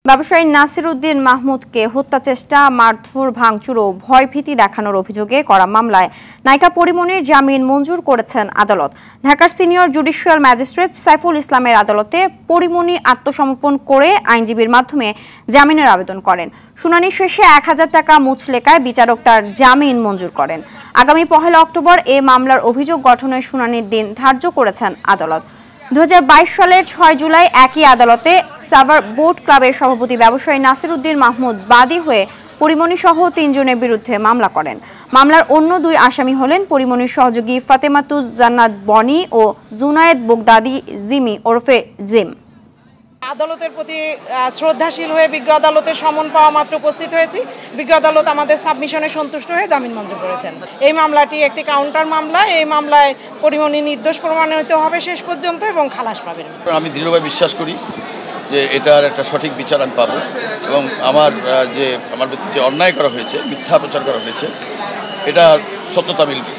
ব্যবসায়ী নাসির উদ্দিন মাহমুদকে হত্যা চেষ্টা, মারধর, ভাঙচুর ও ভয়ভীতি দেখানোর অভিযোগে করা মামলায় নায়িকা পরিমণির জামিন মঞ্জুর করেছেন আদালত। ঢাকার সিনিয়র জুডিশিয়াল ম্যাজিস্ট্রেট সাইফুল ইসলামের আদালতে পরিমণি আত্মসমর্পণ করে আইনজীবীর মাধ্যমে জামিনের আবেদন করেন। শুনানি শেষে 1000 টাকা মুচলেকায় বিচারক তার জামিন মঞ্জুর করেন। আগামী 1 অক্টোবর এ মামলার অভিযোগ গঠনের শুনানির দিন ধার্য করেছেন আদালত। 2022 সালের 6 জুলাই একই আদালতে সাভার বোট ক্লাবের সভাপতি ব্যবসায়ী নাসির উদ্দিন মাহমুদ বাদী হয়ে পরিমণি সহ 3 জনের বিরুদ্ধে মামলা করেন। মামলার অন্য 2 আসামি হলেন পরিমণির সহযোগী ফাতেমাতুজ জান্নাত বনি ও জুনায়েদ বগদাদি জিমি ওরফে জিম। আদালতের প্রতি শ্রদ্ধাশীল হয়ে বিজ্ঞ আদালতের সমন পাওয়া মাত্র উপস্থিত হয়েছি। বিজ্ঞ আদালত আমাদের সাবমিশনে সন্তুষ্ট হয়ে জামিন মঞ্জুর করেছেন। এই মামলাটি একটি কাউন্টার মামলা। এই মামলায় পরিমণি নির্দোষ প্রমাণিত হবে শেষ পর্যন্ত এবং খালাস পাবেন। আমি দৃঢ়ভাবে বিশ্বাস করি যে এটার একটা সঠিক বিচার আমি পাবো এবং আমার বিরুদ্ধে যে অন্যায় করা হয়েছে, মিথ্যা প্রচার করা হয়েছে, এটা সত্যতা মিলবে।